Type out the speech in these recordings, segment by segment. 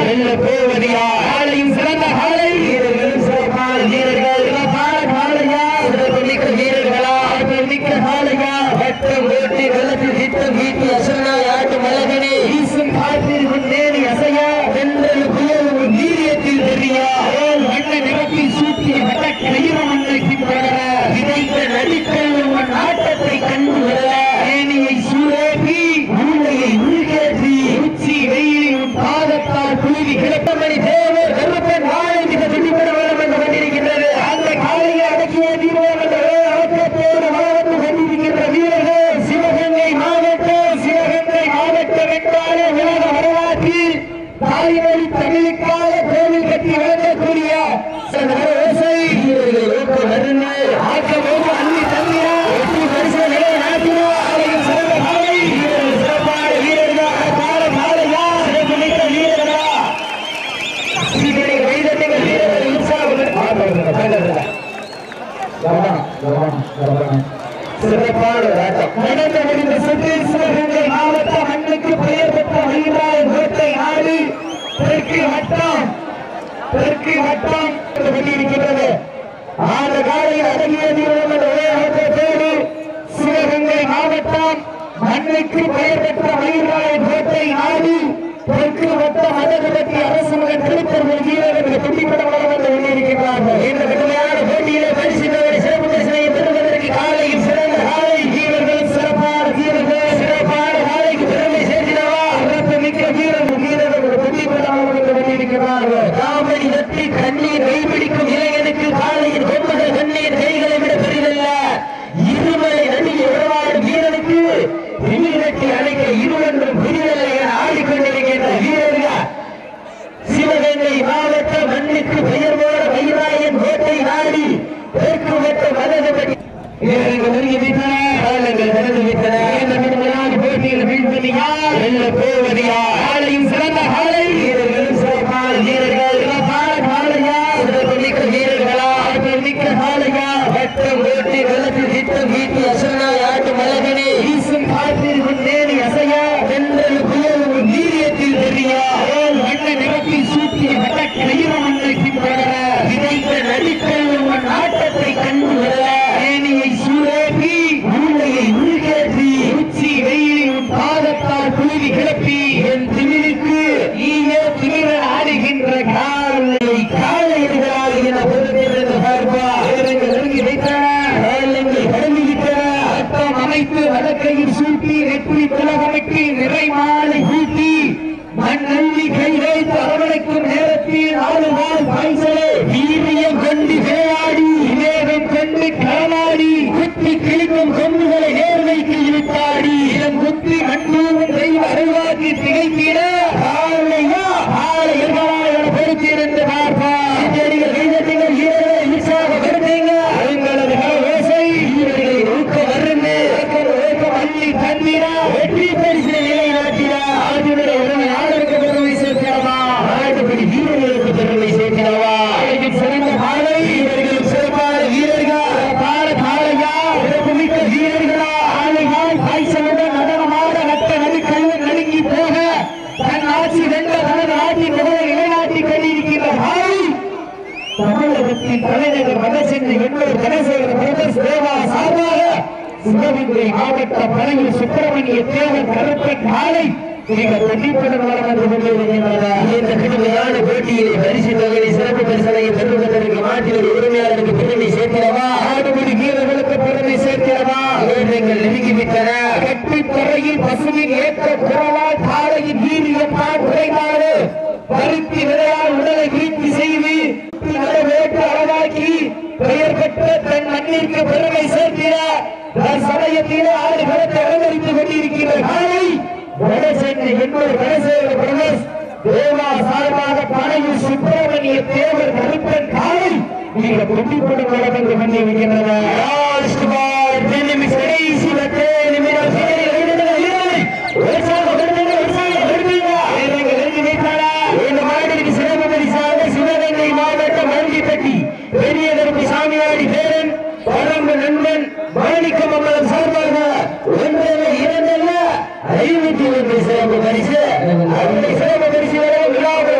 வெல்ல போவது யார்? காலையும் சிறந்த காலை வீரர்களும் சிறப்பான வீரர்கள். சிறப்பான காலையா? சிறப்பு மிக்க வீரர்களா? மிக்க காலையா? வட்டம் ஓட்டி வெள்ளத்து திட்டம் வீட்டி அசனாய் ஆட்டும் அழகனே வீசும் காற்றில் முன்னேறி அசையா வென்றல் புயல் வீரியத்தில் தெரியா வண்ண நிறத்தில் சூட்டிய வட்ட கயிறு மண்ணைக்கு படர விதைத்த நடித்தல் உன் ஆட்டத்தை கண்டு வர ஏனியை சூழேற்றி மூளையை உள்கேற்றி உச்சி வெயிலில் உன் பாதத்தால் குழுவி கிளப்பமணி தேவர் கருப்பன் நாளை மிக துடிப்பட வளம் என்று கொண்டிருக்கின்றது. அந்த காலையை அடக்கிய தீர்வோம் என்ற அடக்கத்தோடு வளர்ந்து கொண்டிருக்கின்ற வீரர்கள் சிவகங்கை மாவட்டம் என்றாலே உலக வரலாற்றில் தாய்மொழி தமிழுக்காக கோவில் கட்டி வழங்கக்கூடிய சிறப்பான நடந்து முடிந்த சுற்றில் சிவகங்கை மாவட்டம் மண்ணுக்கு பெயர் பெற்ற மயிலாய் கோட்டை நாடு தெற்கு வட்டம் கொண்டிருக்கிறது. ஆறு காலையில் அடங்கியது சிவகங்கை மாவட்டம் மண்ணுக்கு பெயர் பெற்ற மயிலாய் கோட்டை நாடு தெற்கு வட்டம் அழகுபட்டி அரசு மகன் திருப்பூர் வீரர்கள் துண்டிப்பட வளம் என்று கொண்டிருக்கிறார்கள். இந்த கடுமையான போட்டியிலே பரிசு சிறப்பு தரிசனை பெறுவதற்கு காலையில் சிறந்த காலை வீரர்கள் சிறப்பான காலைக்கு பெருமை சேர்க்கிறவா சிறப்பு மிக்க வீரர்கள் துண்டிப்பட வளம் என்று கொண்டிருக்கிறார்கள். காவடி தட்டி கண்ணீர் கைபிடிக்கும் இளைஞனுக்கு காலையில் கொம்புகள் கண்ணீர் கைகளை விட பெரிதல்ல. இருமலை நடிகை உறவாடு வீரனுக்கு திமிரட்டி அழைக்க இருவன்றும் புரியலை என ஆடிக்கொண்டிருக்கின்ற வீரர்கள் சிவகங்கை மாவட்ட மண்ணுக்கு பெயர் போல மயிலாயன் கோட்டை நாடி தெற்கு வட்டம் அழகுபட்டி வீரர்கள் நெருங்கிவிட்டன. காலங்கள் நடந்துவிட்டன. இந்த விளையாட்டு போட்டியில் வீழ்வது யார்? வெல்ல போவது யார்? காலையும் சிறந்த காலை வீரர்களும் சிறப்பான வீரர்கள். சிறப்பான காலையா? சிறப்பு மிக்க வீரர்களா? மிக்க காலையா? வட்டம் ஓட்டி வெள்ளத்து திட்டம் வீட்டி அசனாய் ஆட்டும் அழகனே வீசும் காற்றில் முன்னேறி அசையா வென்றல் புயல் வீரியத்தில் தெரியா வண்ண நிறத்தில் சூட்டிய வட்ட கயிறு மண்ணைக்கு படர விதைத்த நடித்தல் உன் ஆட்டத்தை கண்டு வர ஏனியை சூழேற்றி மூளையை உள்கேற்றி உச்சி வெயிலில் உன் பாதத்தால் குழுவி கிளப்பி என் திமிருக்கு நீயே திமிர ஆடுகின்ற காலையர்களால் என பொறுத்திருந்த பார்ப்பா நெருங்கி வைத்தன. சட்டம் அமைத்து வழக்கையில் சூட்டி வெற்றி திலகமைக்கு நிறை மாலை கூட்டி மண்ணள்ளி கை வைத்து அரவணைக்கும் நேரத்தில் ஆளுநாள் பாய்சலே வீரியம் கொண்டு விளையாடி விவேகம் கொண்டு களமாடி குத்தி கிழிக்கும் கொம்புகளை நேர்வைக்கு இழுத்தாடி இதன் குத்தி மண்ணூரும் தெய்வ அறிவாக்கி திகைத்திட காலையா காலை என பொறுத்திருந்து பார்ப்பா கைதட்டிகள் வீரர்களை உற்சாக வருத்தீங்க அவங்களது ஓசை வீரர்களை ஊக்க வருந்து அள்ளி தந்திரா வெற்றி பரிசு நிலை நாட்டினா ஆளுநரை உடனே ஆளுக்கு பெருமை சேர்க்கிறவா ஆட்டுப்படி வீரர்களுக்கு பெருமை சேர்க்கிறவா சிறந்த காலை வீரர்களும் சிறப்பான வீரர்கள் காலையா சிறப்பு மிக்க வீரர்களா ஆளுகால் காய்ச்சலுடன் நடனமாட நட்ட நடுக்கல்வன் நடுங்கி போக தன் ஆட்சி வென்ற தனது நாட்டின் முதலை நிலைநாட்டி கொண்டிருக்கின்ற காலை தமிழகத்தின் தலைநகர் வடசென்னை வெள்ளூர் கணேசேகர பிரதர்ஸ் தேவா சார்பாக சிவகங்கை மாவட்ட பழையில் சுப்பிரமணிய தேவர் கருப்பன் காலை மிக துடிப்புடன் வளம் வந்து கொண்டிருக்கின்றன. இந்த கடுமையான போட்டியில் பரிசு தொகையை சிறப்பு பரிசனை பெறுவதற்கு மாட்டின் உரிமையாளருக்கு பெருமை சேர்க்கிறவா ஆடுபடி வீரர்களுக்கு பெருமை சேர்க்கிறவா வீரர்கள் நெருங்கிவிட்டன. கட்டுத்தரையில் பசுவின் ஏற்ற குரலால் காலையின் வீரியம் தான் குறைந்தாடு பருத்தி விளையால் உடலை வீழ்ச்சி செய்து வேட்டு அளவாக்கி பெயர் பெற்ற தன் மண்ணிற்கு பெருமை சேர்க்கிறார். சமயத்திலே ஆறு களத்தை அலங்கரித்துக் கொண்டிருக்கிற காலை வடசென்னை வெள்ளூர் கணேசேகர பிரதர்ஸ் தேவா சார்பாக பழையில் சுப்பிரமணிய தேவர் கருப்பன் காலை மிக துடிப்புடன் வளம் வந்து கொண்டிருக்கின்றன. சிவகங்கை மாவட்டம் மருங்கிப்பட்டி பெரிய கருப்பு சாமியாடி பேரன் பரம்பு நண்பன் மாணிக்கம் அம்மன் சார்பாக ஒன்றல்ல இரண்டல்ல 51 சிறப்பு பரிசு. அந்த சிறப்பு பரிசு விழாவில்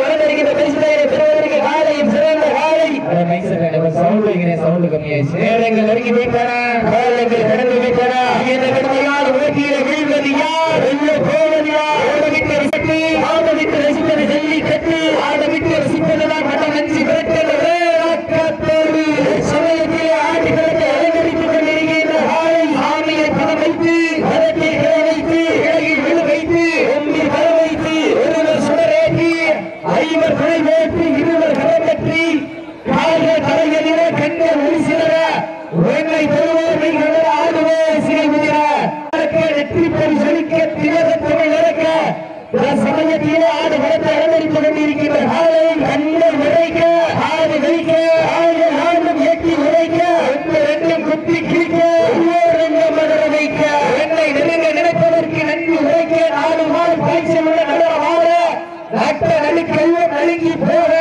நட்ட நடுக்கெல்லாம் நடுங்கி போக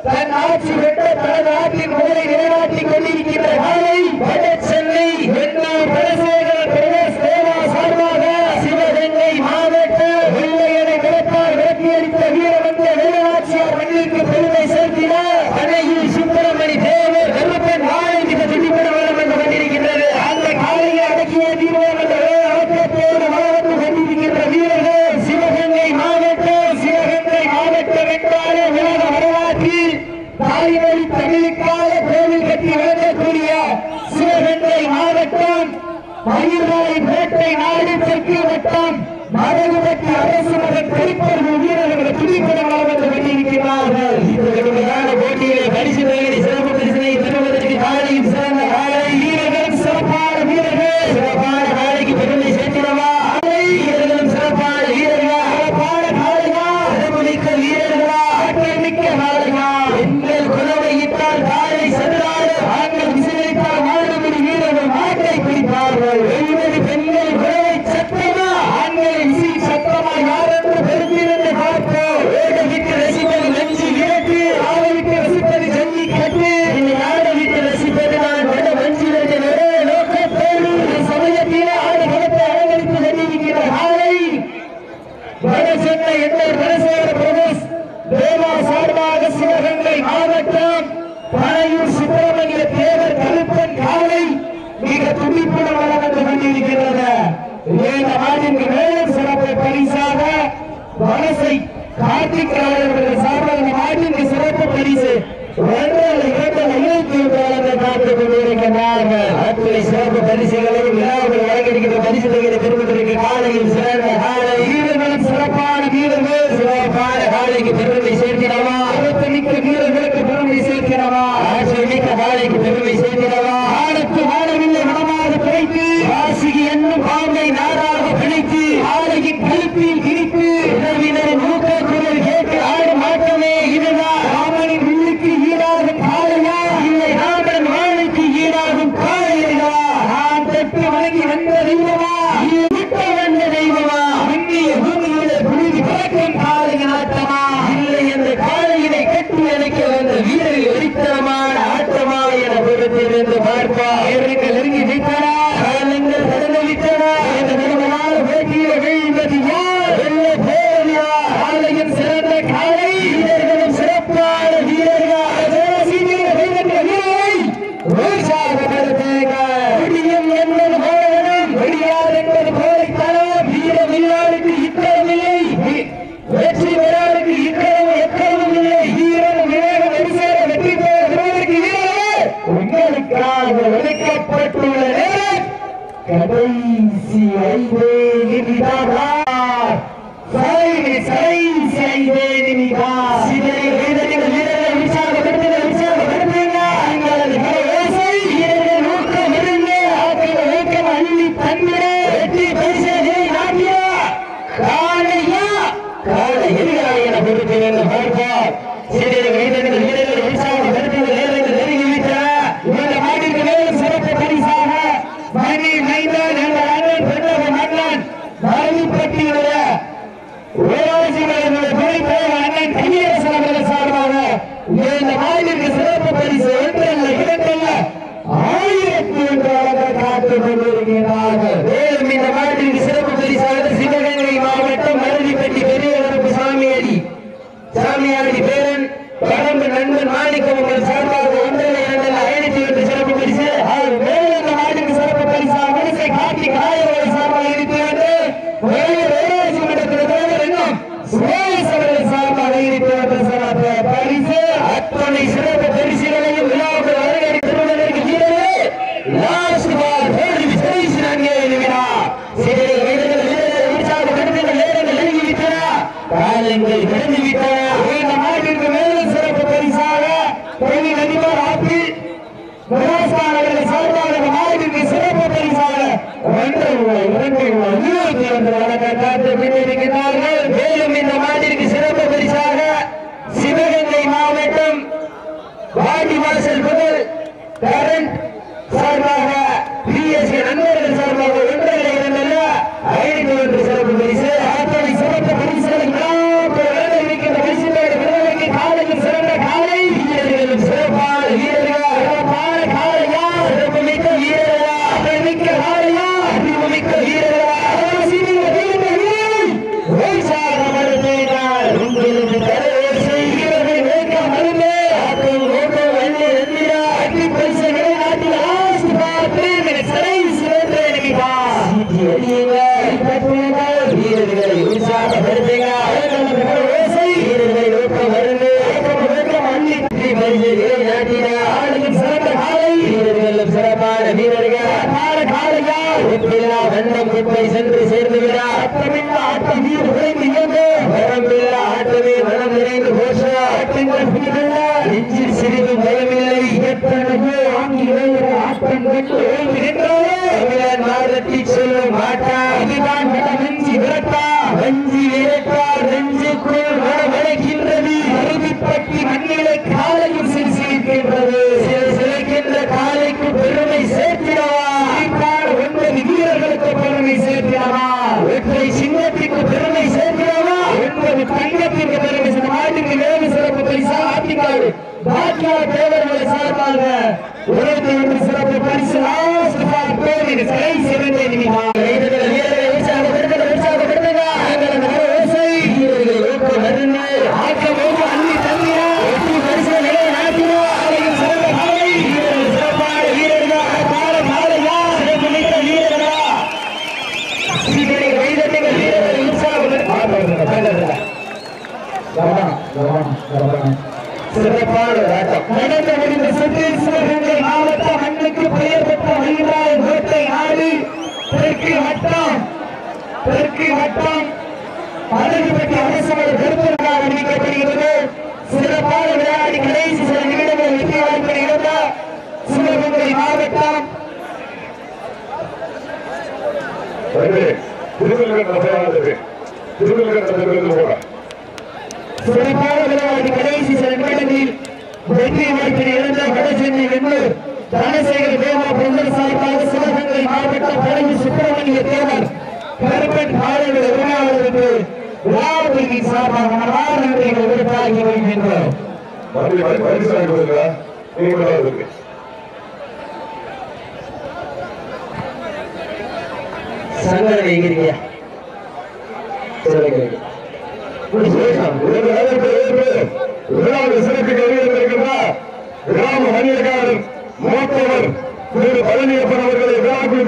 தன் ஆட்சி பெற்ற தனது நாட்டின் முதலை நிலைநாட்டிக் கொண்டிருக்கின்ற காலை வட சென்னை எண்ணூர் வடசேகர் பிரதேச தேவா சார்பாக சிவகங்கை மாவட்ட வெள்ளையனை விரட்டால் விரட்டியடித்த வீரவந்த வேலாட்சியார் மண்ணிற்கு பெருமை சேர்த்தினார். அணையில் சுப்பிரமணி தேவர் கருப்பன் காலை மிக துடிப்பட வளம் வந்து கொண்டிருக்கின்றது. அந்த காலையை அடக்கிய தீர்வோம் என்ற அவற்றத்தோடு வளம் வந்து கொண்டிருக்கின்ற வீரர்கள் சிவகங்கை மாவட்டம். சிவகங்கை மாவட்டம் என்றாலே உலக வரலாற்றில் தாய்மொழி தமிழுக்காக கோவில் கட்டி வழங்கக்கூடிய சிவகங்கை மாவட்டம் மயிலாய் பேட்டை நாடு தெற்கு வட்டம் மடகுபட்டி அரசு மகன் கருப்பர்கள் வீரர்கள் துடிப்படம் வந்து கொண்டிருக்கிறார்கள். இந்த கடுமையான போட்டியிலே பரிசு சிறப்பு பரிசினை பெறுவதற்கு காலையும் சிறந்த காலை வீரர்கள் சிறப்பான வீரர்கள் சிறப்பான காலைக்கு பெருமை சேர்க்கிறவா வீரர்களும் சிறப்பான வீரர்களா சிறப்பான காலையா சிறப்புமிக்க வீரர்களா ஆற்றல் மிக்க காலையா எங்கள் குலவை இட்டால் காலை சென்றால் ஆண்கள் விசிலிட்டால் மாடுபடி வீரர்கள் மாட்டை பிடிப்பார்கள். பெண்கள் குலவை சத்தமா ஆண்களை விசி சத்தமா யார் என்று பெருந்திருந்து பார்ப்போம். வீட்டு ரசிப்பது நெஞ்சு விரட்டு ஆளுக்கு ரசிப்பது ஜல்லி கட்டு நாடு விட்டு ரசிப்பது நான் வட வஞ்சிலிருந்து ஒரே நோக்கத்தோடு சமயத்திலே ஆடு படத்தை அலங்கரித்து கொண்டிருக்கிற காலை வட சென்னை எண்ணூர் வடசேகர பிரதேச தேவா சார்பாக சிவகங்கை மாவட்டம் பனையூர் சுப்பிரமணிய தேவர் கருப்பன் காலை மிக துடிப்புடன் வளம் வந்து கொண்டிருக்கிறது. இந்த நாட்டிற்கு மேலும் சிறப்பு பரிசாக வலசை கார்த்திக் அவர்கள் சார்பாக நாட்டிற்கு சிறப்பு பரிசு காத்துக் கொண்டிருக்கிறார்கள். அத்துறை சிறப்பு பரிசுகளை விழாவில் வழங்கியிருக்கிற பரிசு பெறுவதற்கு காலையில் சிறந்த காலை வீரர்களும் சிறப்பான வீரர்கள் சிறப்பான காலைக்கு பெருமை சேர்க்கிறவா மிக்க வீரர்களுக்கு பெருமை சேர்க்கிறவா ஆசிரியமிக்க காலைக்கு பெருமை சேர்க்கிறவா ஆளுக்கு வாழவில்லை மனமாக பிழைத்து வாசிக்கு என்னும் பாம்பை நாடாக பிழைத்து ஆலையின் கழுப்பில் கிழித்து உறவினரின் மூக்க குரல் கேட்டு ஆடு மாட்டமே இதுதான் ராமனின் வில்லுக்கு ஈடாகும் காலையா இல்லை ராமன் வாழைக்கு ஈடாகும் காலையா நான் தொட்டு வணங்கி வந்த தெய்வமா விட்ட வந்த தெய்வமா இந்திய பூமியில புழுதி பறக்கும் காலையின் ஆட்டமா இல்லை என்ற காலையினை கட்டி அணைக்க வந்த வீரர்கள் வெறித்தனமான ஆட்டமா என பொறுத்திருந்து பார்ப்பா வீரர்கள் நெருங்கி விட்டனா காலங்கள் கடந்து விட்டனா இந்த நிறுவனால போட்டியில வீழ்ந்தது யார் வெள்ள போவது யார் காலையின் சிறந்த காலை வீரர்களும் சிறப்பான வீரர்கள் விடியும் என்பது போலவனும் விடியாது என்பது போலைத்தனம் வீரம் இல்லாருக்கு இக்கரமில்லை வெற்றி பெறாருக்கு இக்கரமும் எக்கரமும் இல்லை வீரம் விவேகம் வெடிசேர வெற்றி பெறுவதற்கு வீரர்கள் உங்களுக்காக ஒதுக்கப்பட்டுள்ள நேரம் கடைசி 5 நிமிடங்கள் சிறப்பு பரிசு ஒன்றல்ல இரண்டல்ல 1001 காத்துக் கொண்டிருக்கிறார்கள். மேலும் இந்த மாட்டிற்கு சிறப்பு பரிசாக சிவகங்கை மாவட்டம் மருதிப்பட்டி பெரிய கருப்பு சாமியாடி பேரன் கடம்பு நண்பன் மாணிக்கம் உங்கள் சார்பாக ஒன்றல்ல இரண்டல்ல 501 சிறப்பு பரிசு. மேலும் இந்த மாட்டிற்கு சிறப்பு பரிசாக மனுஷை கார்த்திக் ஆயிரம் சார்பாக இருக்கிறது. வேளாசி மன்றத்தில் இன்னும் சுரேஷ் அவர்கள் சார்பாக இருக்கிறது சிறப்பு பரிசு. அத்தனை சிறப்பு பரிசுகளையும் விழாவுக்கு வருகை தருவதற்கு வீரர்கள் லாஸ்ட் பால் போடி விசேஷ நான்கே நிமிடா சிறிய வீரர்கள் வீரர்கள் உற்சாக கடுமையான நேரங்கள் நெருங்கி விட்டன காலங்கள் கடந்து விட்டன. இந்த நாட்டிற்கு மேலும் சிறப்பு பரிசாக தொழில் அதிபர் ஆப்பிள் முராஸ்தான் அவர்கள் சார்பாக இந்த நாட்டிற்கு சிறப்பு பரிசாக 1 வழங்க காத்துக் கொண்டிருக்கிறார்கள். மேலும் இந்த நாட்டிற்கு சிறப்பு பரிசாக சிவகங்கை மாவட்டம் வாடிவாசல் முதல் கரண்ட் சார்பாக பிஎஸ்கே நண்பர்கள் சார்பாக 1 2 501 சிறப்பு பரிசு. அத்தனை சிறப்பு பரிசுகளை இருக்கின்ற உற்சாகம் நிறைந்த கோஷா ஆட்டங்கள் புரிதல்ல நெஞ்சில் சிறிது பயமில்லை எத்தனையோ ஆங்கிலேயர் ஆட்டம் கண்டு நின்றாலும் மாதத்தை சொல்லும் மாட்டா இதுதான் நெஞ்சி விரட்டா நெஞ்சி விரட்டா நெஞ்சுக்குள் வளர்க்கின்றது அருவிப்பட்டி மண்ணிலை காலையும் சிரிக்கின்றது சிரிக்கின்ற காலைக்கு பெருமை சேர்த்திடவா 9 வீரர்களுக்கு பெருமை சேர்த்திடவா வெற்றி சின்னத்திற்கு பெருமை சேர்த்திடவா 9 தங்கத்திற்கு பெருமை நாட்டுக்கு வேறு சிறப்பு பரிசா ஆட்டிக்காடு பாக்கியா தேவர்களை சார்பாக உலகத்தை ஒன்று சிறப்பு பரிசு கலை சிறந்த சிறப்பான நடந்த முடிந்த சுற்றில் சிவகங்கை மாவட்ட மண்ணுக்கு பெயர் பெற்ற மயிலாய் கோட்டை நாடு தெற்கு வட்டம் அழகுபட்டி அரசு பெருமையாக அறிவிக்கப்படுகிறது. சிறப்பான விளையாடி கடைசி சில நிமிடங்கள் வெற்றி வாய்ப்பை இழந்த சிவகங்கை மாவட்டம் சிறப்பான விளையாடி கடைசி சில நிமிடங்களில் வெற்றி வாய்ப்பை இழந்த வடசென்னை வெண்ணூர் தனசேகர் தேவா பொங்கல் சார்பாக சிவகங்கை மாவட்ட பழனி சுப்பிரமணிய தேவர் கருப்பன் காலையில் உரிமையாளருக்கு விழாவுக்கு சார்பாக மனமார்ந்த நன்றிகளை உறுத்தாக்கி வருகின்றோம். சங்கரை எங்கிருக்கியா கிராம மணியக்காரர் மூத்தவர் திரு பழனியப்பன் அவர்களை விழாக்குள்